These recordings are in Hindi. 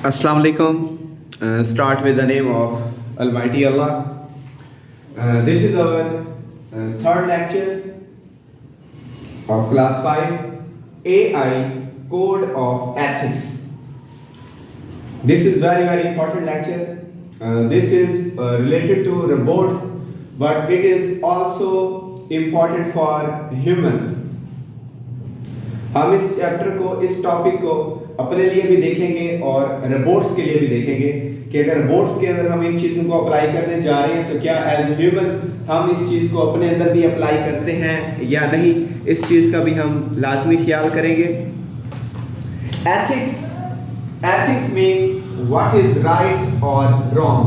Assalamu alaikum. Start with the name of Almighty Allah. This is our third lecture of class 5, AI Code of Ethics. This is very important lecture. This is related to robots, but it is also important for humans. हम इस चैप्टर को, इस टॉपिक को अपने लिए भी देखेंगे और रोबोट्स के लिए भी देखेंगे कि अगर रोबोट्स के अंदर हम इन चीज़ों को अप्लाई करने जा रहे हैं तो क्या एज ए ह्यूमन हम इस चीज़ को अपने अंदर भी अप्लाई करते हैं या नहीं, इस चीज़ का भी हम लाजमी ख्याल करेंगे। Ethics mean what is right और रॉन्ग।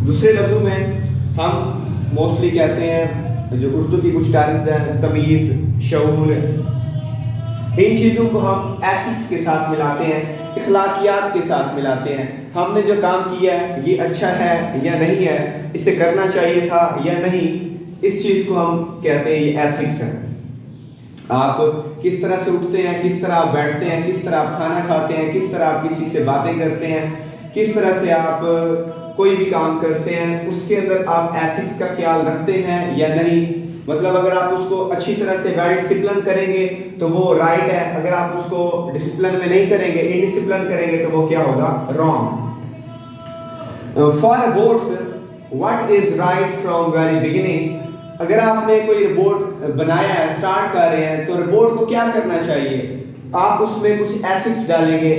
दूसरे लफ्ज़ों में हम मोस्टली कहते हैं, जो उर्दू की कुछ टर्म्स हैं, तमीज़, शऊर, इन चीज़ों को हम एथिक्स के साथ मिलाते हैं, इखलाकियात के साथ मिलाते हैं। हमने जो काम किया है ये अच्छा है या नहीं है, इसे करना चाहिए था या नहीं, इस चीज़ को हम कहते हैं ये एथिक्स है। आप किस तरह से उठते हैं, किस तरह आप बैठते हैं, किस तरह आप खाना खाते हैं, किस तरह आप किसी से बातें करते हैं, किस तरह से आप कोई भी काम करते हैं, उसके अंदर आप एथिक्स का ख्याल रखते हैं या नहीं। मतलब अगर आप उसको अच्छी तरह से वेल डिसिप्लिन करेंगे तो वो राइट है, अगर आप उसको डिसिप्लिन में नहीं करेंगे, इनडिसिप्लिन करेंगे तो वो क्या होगा, wrong. For robots what is right from very beginning. अगर आपने कोई रोबोट बनाया है, स्टार्ट कर रहे हैं, तो रोबोट को क्या करना चाहिए, आप उसमें कुछ एथिक्स डालेंगे।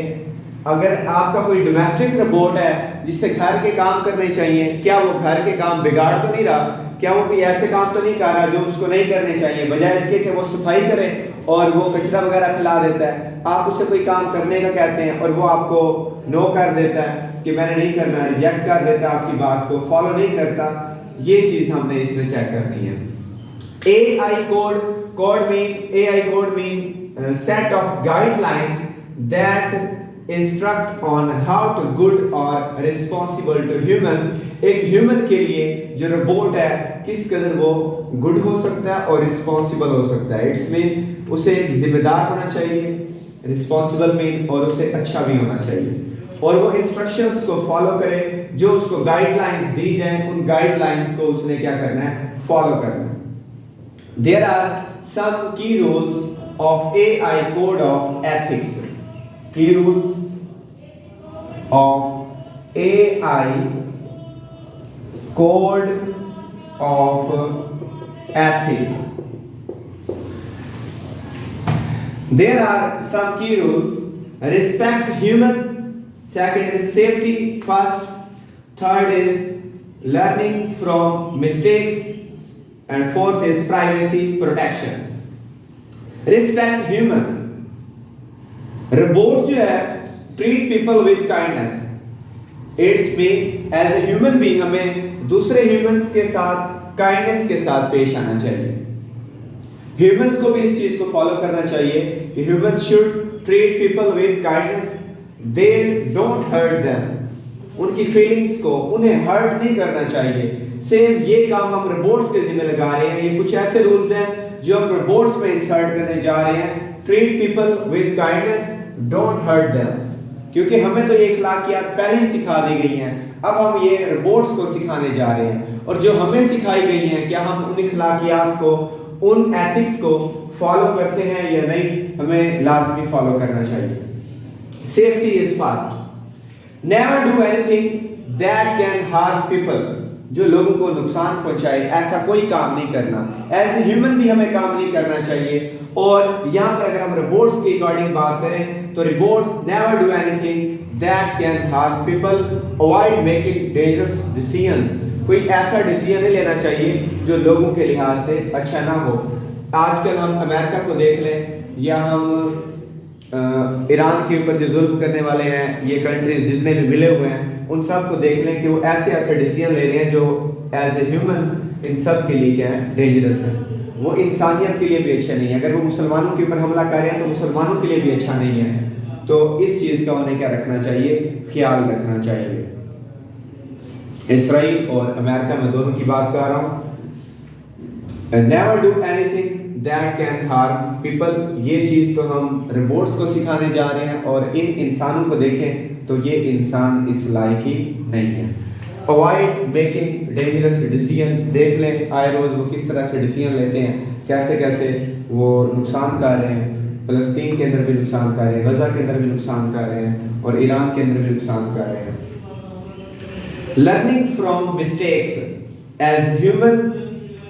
अगर आपका कोई डोमेस्टिक रोबोट है जिससे घर के काम करने चाहिए, क्या वो घर के काम बिगाड़ तो नहीं रहा, क्या वो कोई ऐसे काम तो नहीं कर रहा जो उसको नहीं करने चाहिए, बजाय इसके कि वो सफाई करे और वो कचरा वगैरह फैला देता है। आप उससे कोई काम करने का कहते हैं और वो आपको नो कर देता है कि मैंने नहीं करना, रिजेक्ट कर देता है, आपकी बात को फॉलो नहीं करता। ये चीज़ हमने इसमें चेक करनी है। AI code mean set of guidelines that instruct on how to good और रिस्पॉन्सिबल टू ह्यूमन। एक ह्यूमन के लिए जो रोबोट है किस कदर वो गुड हो सकता है और रिस्पॉन्सिबल हो सकता है। इट्स मीन उसे जिम्मेदार होना चाहिए, रिस्पॉन्सिबल मीन, और उसे अच्छा भी होना चाहिए, और वो इंस्ट्रक्शंस को फॉलो करे, जो उसको गाइडलाइंस दी जाए उन गाइडलाइंस को उसने क्या करना है, फॉलो करना है। देयर आर सम की rules of AI code of ethics. Key rules of AI code of ethics. There are some key rules. Respect human. Second is safety first. Third is learning from mistakes. And fourth is privacy protection. Respect human. Robot जो है treat people with kindness. It's mean as a human भी हमें दूसरे ह्यूमंस के साथ काइंडनेस के साथ पेश आना चाहिए। ह्यूमंस को भी इस चीज को फॉलो करना चाहिए कि humans should treat people with kindness, they don't hurt them. उनकी फीलिंग्स को, उन्हें हर्ट नहीं करना चाहिए। सेम ये काम हम रोबोट्स के जिम्मे लगा रहे हैं। ये कुछ ऐसे रूल्स हैं जो हम रोबोट्स में इंसर्ट करने जा रहे हैं। Treat people with kindness, don't hurt them, क्योंकि हमें तो ये इखलाकियात पहले ही सिखा दी गई हैं, अब हम ये रोबोट्स को सिखाने जा रहे हैं। और जो हमें सिखाई गई हैं, क्या हम उन इखलाकियात को, उन एथिक्स को फॉलो करते हैं या नहीं, हमें लाजमी फॉलो करना चाहिए। Safety is first. Never do anything that can harm people. जो लोगों को नुकसान पहुंचाए ऐसा कोई काम नहीं करना। एज ए ह्यूमन भी हमें काम नहीं करना चाहिए। और यहाँ पर अगर हम रोबोट्स के अकॉर्डिंग बात करें तो robots never do anything that can harm people, avoid making dangerous decisions. कोई ऐसा डिसीजन नहीं लेना चाहिए जो लोगों के लिहाज से अच्छा ना हो। आजकल हम अमेरिका को देख लें या हम ईरान के ऊपर जो जुल्म करने वाले हैं, ये कंट्रीज जितने भी मिले हुए हैं, उन सब को देख लें कि वो ऐसे ऐसे डिसीजन ले रहे हैं जो एज ए ह्यूमन इन सब के लिए क्या है, डेंजरस है। वो इंसानियत के लिए भी अच्छा नहीं है। अगर वो मुसलमानों के ऊपर हमला कर रहे हैं तो मुसलमानों के लिए भी अच्छा नहीं है। तो इस चीज़ का उन्हें क्या रखना चाहिए, ख्याल रखना चाहिए। इसराइल और अमेरिका में दोनों की बात कर रहा हूँ। Never do anything that can harm people, ये चीज़ तो हम रोबोट्स को सिखाने जा रहे हैं, और इन इंसानों को देखें तो ये इंसान इस लायक ही नहीं है। अवॉइड मेकिंग डेंजरस डिसीजन, देख लें आए रोज़ वो किस तरह से डिसीजन लेते हैं, कैसे कैसे वो नुकसान कर रहे हैं। फ़लस्तीन के अंदर भी नुकसान कर रहे हैं, गज़ा के अंदर भी नुकसान कर रहे हैं, और ईरान के अंदर भी नुकसान कर रहे हैं। Learning from mistakes, as human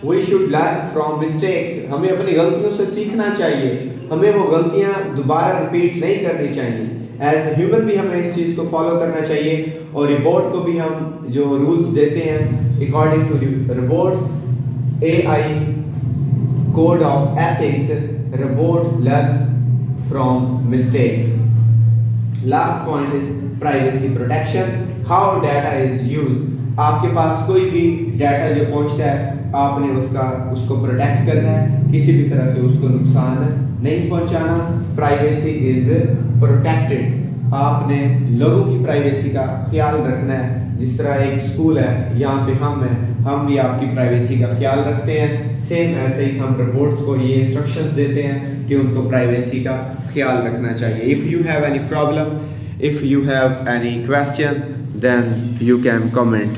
we should learn from mistakes, हमें अपनी गलतियों से सीखना चाहिए, हमें वो गलतियां दोबारा रिपीट नहीं करनी चाहिए। एज ह्यूमन भी हमें इस चीज़ को फॉलो करना चाहिए, और रिपोर्ट को भी हम जो रूल्स देते हैं according to reports AI code of ethics, robot learns from mistakes. Last point is privacy protection, how data is use, आपके पास कोई भी डाटा जो पहुंचता है आपने उसको प्रोटेक्ट करना है, किसी भी तरह से उसको नुकसान नहीं पहुंचाना। प्राइवेसी इज प्रोटेक्टेड, आपने लोगों की प्राइवेसी का ख्याल रखना है। जिस तरह एक स्कूल है, यहाँ पे हम हैं, हम भी आपकी प्राइवेसी का ख्याल रखते हैं, सेम ऐसे ही हम रिपोर्ट्स को ये इंस्ट्रक्शंस देते हैं कि उनको प्राइवेसी का ख्याल रखना चाहिए। If you have any problem, if you have any question, then you can comment.